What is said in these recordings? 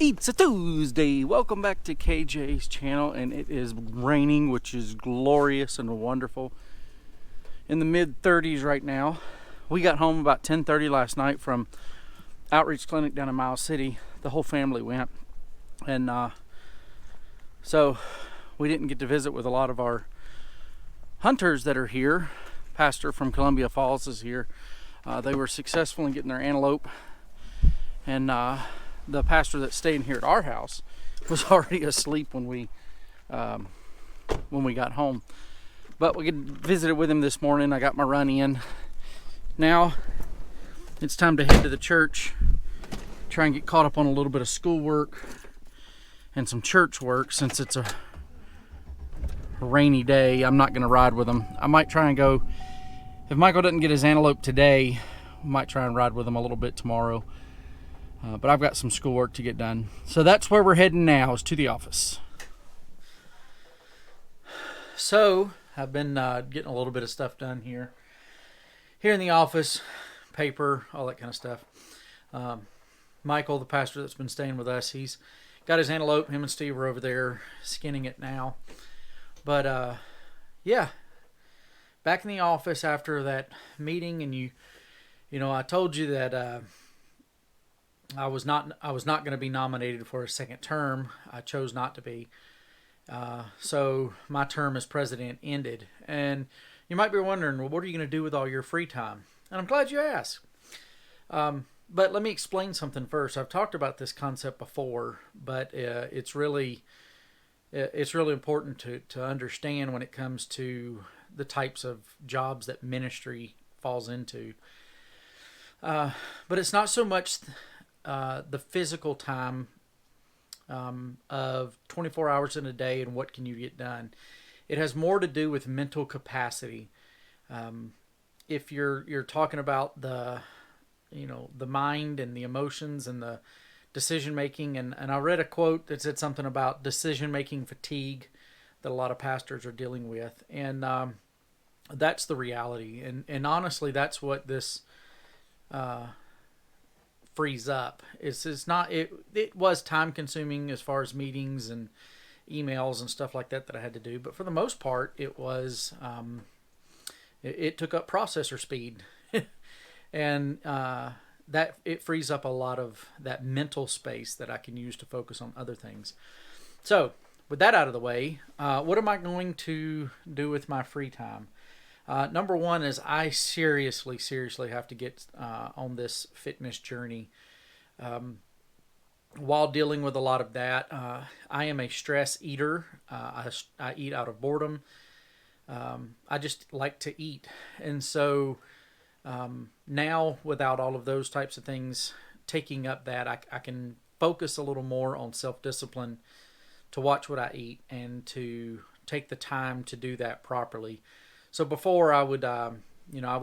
It's a Tuesday. Welcome back to KJ's channel, and it is raining, which is glorious and wonderful. In the mid 30s right now. We got home about 10:30 last night from Outreach Clinic down in Miles City. The whole family went, and so we didn't get to visit with a lot of our hunters that are here. Pastor from Columbia Falls is here. They were successful in getting their antelope, and the pastor that's staying here at our house was already asleep when we got home. But we visited with him this morning. I got my run in. Now it's time to head to the church, try and get caught up on a little bit of schoolwork and some church work. Since it's a rainy day, I'm not going to ride with him. I might try and go, if Michael doesn't get his antelope today, I might try and ride with him a little bit tomorrow. But I've got some schoolwork to get done. So that's where we're heading now, is to the office. So I've been getting a little bit of stuff done here in the office, paper, all that kind of stuff. Michael, the pastor that's been staying with us, he's got his antelope. Him and Steve are over there skinning it now. But yeah, back in the office after that meeting, and you know, I told you that I was not going to be nominated for a second term. I chose not to be. So my term as president ended. And you might be wondering, well, what are you going to do with all your free time? And I'm glad you asked. But let me explain something first. I've talked about this concept before, but it's really important to understand when it comes to the types of jobs that ministry falls into. But it's not so much the physical time of 24 hours in a day and what can you get done. It has more to do with mental capacity. If you're talking about the mind and the emotions and the decision making, and I read a quote that said something about decision making fatigue that a lot of pastors are dealing with, and that's the reality. And honestly, that's what this frees up. It was time consuming as far as meetings and emails and stuff like that I had to do, but for the most part it was it took up processor speed and that it frees up a lot of that mental space that I can use to focus on other things. So with that out of the way, what am I going to do with my free time? Number one is I seriously have to get on this fitness journey. While dealing with a lot of that, I am a stress eater. I eat out of boredom. I just like to eat. And so now, without all of those types of things taking up that, I can focus a little more on self-discipline to watch what I eat and to take the time to do that properly. So before I would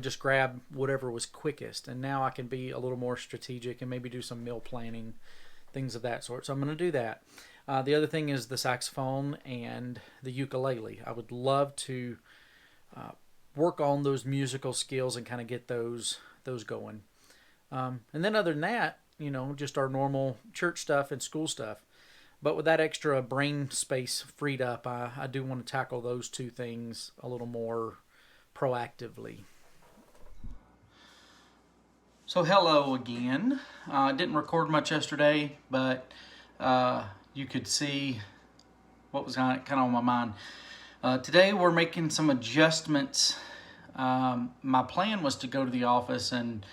just grab whatever was quickest, and now I can be a little more strategic and maybe do some meal planning, things of that sort. So I'm going to do that. The other thing is the saxophone and the ukulele. I would love to work on those musical skills and kind of get those going. And then other than that, just our normal church stuff and school stuff. But with that extra brain space freed up, I do want to tackle those two things a little more proactively. So hello again. I didn't record much yesterday, but you could see what was kind of on my mind. Today we're making some adjustments. My plan was to go to the office and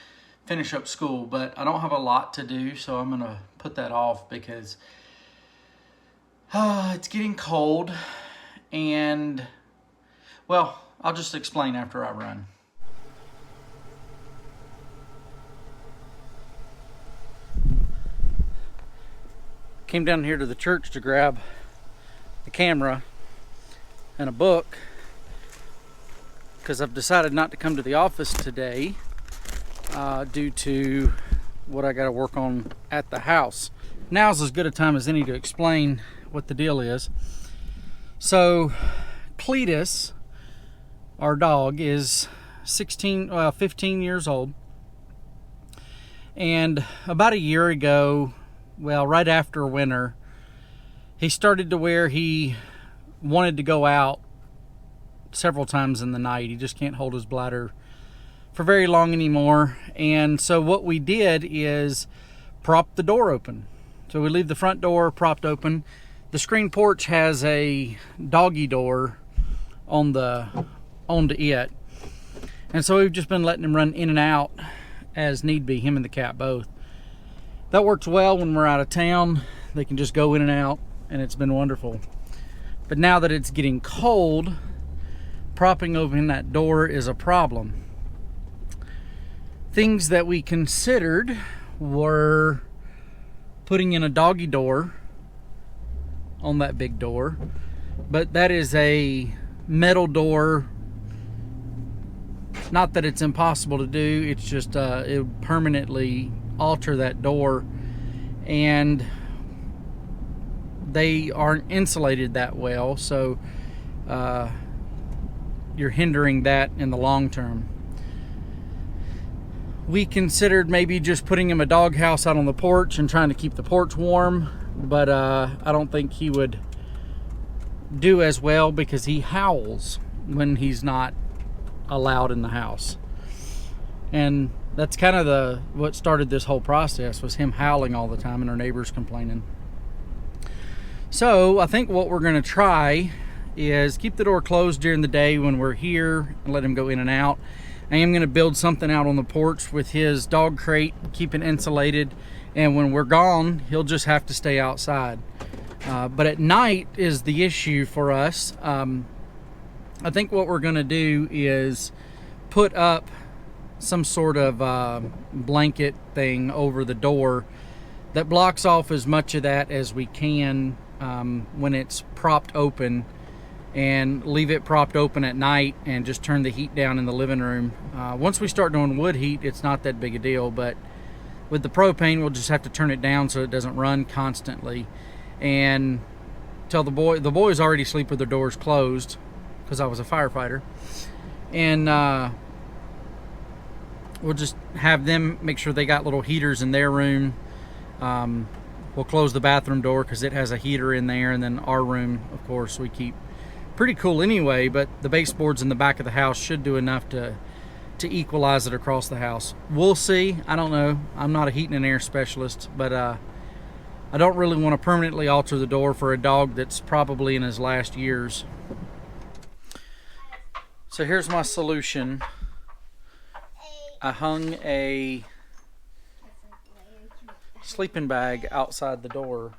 finish up school, but I don't have a lot to do, so I'm going to put that off because it's getting cold, and, well, I'll just explain after I run. Came down here to the church to grab the camera and a book because I've decided not to come to the office today due to what I got to work on at the house. Now's as good a time as any to explain what the deal is. So Cletus, our dog, is 15 years old, and about a year ago well, right after winter, he started to where he wanted to go out several times in the night. He just can't hold his bladder for very long anymore. And so what we did is prop the door open. So we leave the front door propped open. The screen porch has a doggy door onto it. And so we've just been letting him run in and out as need be, him and the cat both. That works well when we're out of town. They can just go in and out, and it's been wonderful. But now that it's getting cold, propping open that door is a problem. Things that we considered were putting in a doggy door on that big door, but that is a metal door. Not that it's impossible to do, it's just it would permanently alter that door, and they aren't insulated that well, so you're hindering that in the long term. We considered maybe just putting him a doghouse out on the porch and trying to keep the porch warm, but I don't think he would do as well because he howls when he's not allowed in the house. And that's kind of what started this whole process, was him howling all the time and our neighbors complaining. So I think what we're going to try is keep the door closed during the day when we're here and let him go in and out. I am going to build something out on the porch with his dog crate, keep it insulated, and when we're gone, he'll just have to stay outside. But at night is the issue for us. I think what we're going to do is put up some sort of blanket thing over the door that blocks off as much of that as we can when it's propped open, and leave it propped open at night and just turn the heat down in the living room. Once we start doing wood heat, it's not that big a deal, but with the propane, we'll just have to turn it down so it doesn't run constantly. And tell the boys already sleep with their doors closed because I was a firefighter. And we'll just have them make sure they got little heaters in their room. We'll close the bathroom door because it has a heater in there, and then our room, of course, we keep pretty cool anyway, but the baseboards in the back of the house should do enough to equalize it across the house. We'll see. I don't know. I'm not a heating and air specialist, but I don't really want to permanently alter the door for a dog that's probably in his last years. So here's my solution. I hung a sleeping bag outside the door,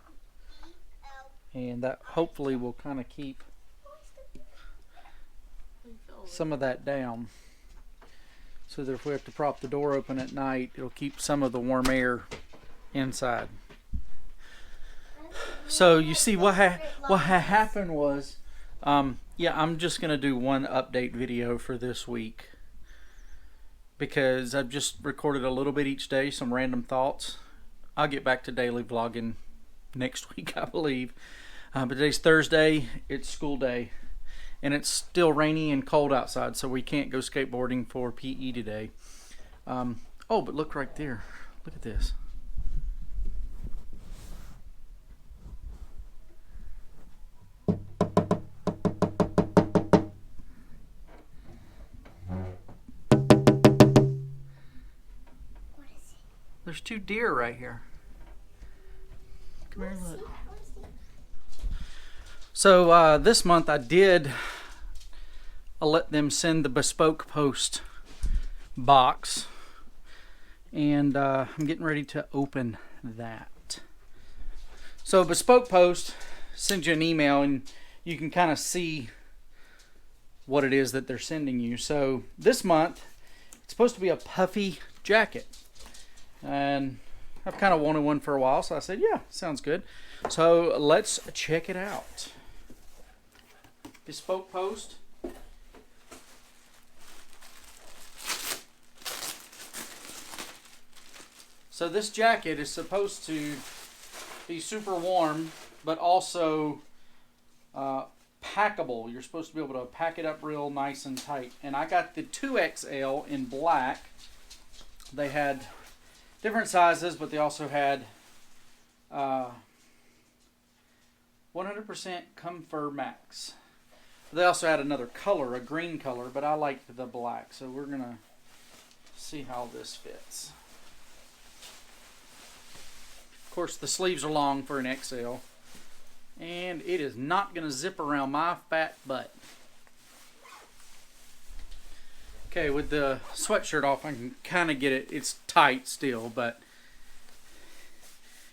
and that hopefully will kind of keep some of that down, so that if we have to prop the door open at night, it'll keep some of the warm air inside. So you see what happened was, yeah, I'm just gonna do one update video for this week because I've just recorded a little bit each day, some random thoughts. I'll get back to daily vlogging next week, I believe. But today's Thursday, it's school day. And it's still rainy and cold outside, so we can't go skateboarding for PE today. Oh, but look right there. Look at this. What is it? There's 2 deer right here. Come here and look. So this month I let them send the Bespoke Post box, and I'm getting ready to open that. So Bespoke Post sends you an email, and you can kind of see what it is that they're sending you. So this month it's supposed to be a puffy jacket, and I've kind of wanted one for a while, so I said, yeah, sounds good. So let's check it out. Bespoke Post. So this jacket is supposed to be super warm, but also packable. You're supposed to be able to pack it up real nice and tight. And I got the 2XL in black. They had different sizes, but they also had 100% Comfort Max. They also had another color, a green color, but I liked the black, so we're going to see how this fits. Of course, the sleeves are long for an XL, and it is not going to zip around my fat butt. Okay, with the sweatshirt off, I can kind of get it. It's tight still, but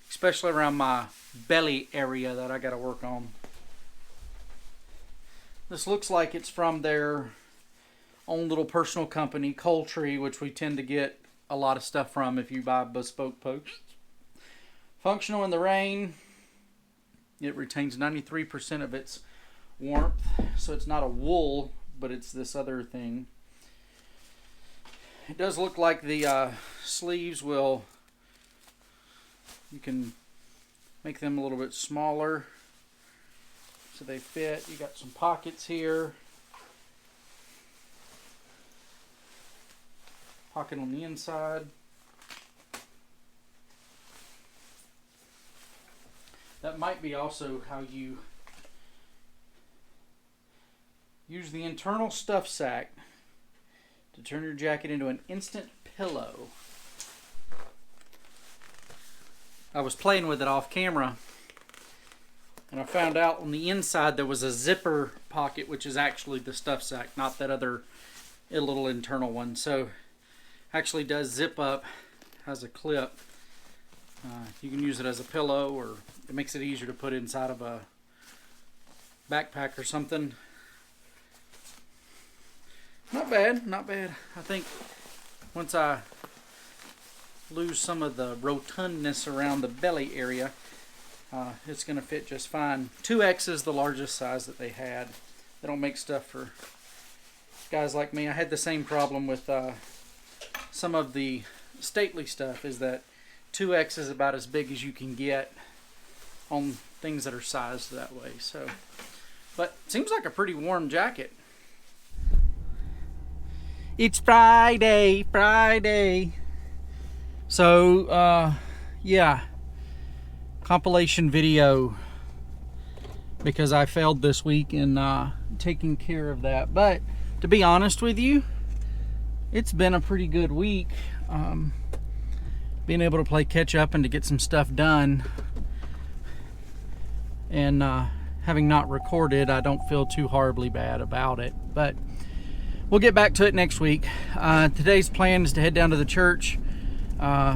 especially around my belly area that I got to work on. This looks like it's from their own little personal company, Coltree, which we tend to get a lot of stuff from if you buy Bespoke Post. Functional in the rain. It retains 93% of its warmth, so it's not a wool, but it's this other thing. It does look like the sleeves will, you can make them a little bit smaller so they fit. You got some pockets here. Pocket on the inside. That might be also how you use the internal stuff sack to turn your jacket into an instant pillow. I was playing with it off camera, and I found out on the inside there was a zipper pocket, which is actually the stuff sack, not that other little internal one. So actually does zip up, has a clip. You can use it as a pillow, or it makes it easier to put inside of a backpack or something. Not bad, not bad. I think once I lose some of the rotundness around the belly area, it's going to fit just fine. 2X is the largest size that they had. They don't make stuff for guys like me. I had the same problem with some of the stately stuff, is that 2X is about as big as you can get on things that are sized that way. So, but it seems like a pretty warm jacket. It's Friday. So, yeah, compilation video, because I failed this week in taking care of that. But to be honest with you, it's been a pretty good week. Being able to play catch up and to get some stuff done, and having not recorded, I don't feel too horribly bad about it. But we'll get back to it next week. Today's plan is to head down to the church,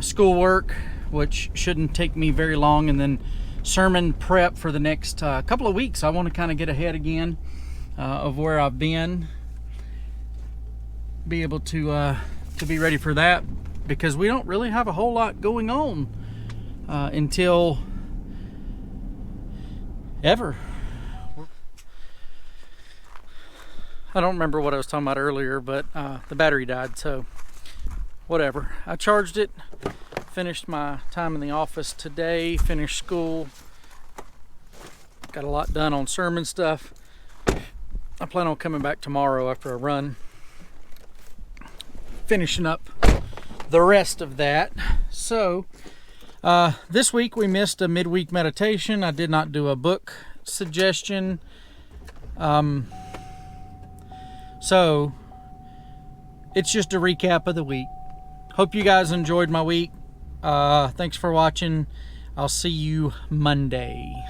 schoolwork, which shouldn't take me very long, and then sermon prep for the next couple of weeks. I want to kind of get ahead again of where I've been, be able to be ready for that, because we don't really have a whole lot going on until ever. I don't remember what I was talking about earlier, but the battery died, so whatever. I charged it, finished my time in the office today, finished school, got a lot done on sermon stuff. I plan on coming back tomorrow after a run, finishing up the rest of that. So this week we missed a midweek meditation. I did not do a book suggestion. So it's just a recap of the week. Hope you guys enjoyed my week. Thanks for watching. I'll see you Monday.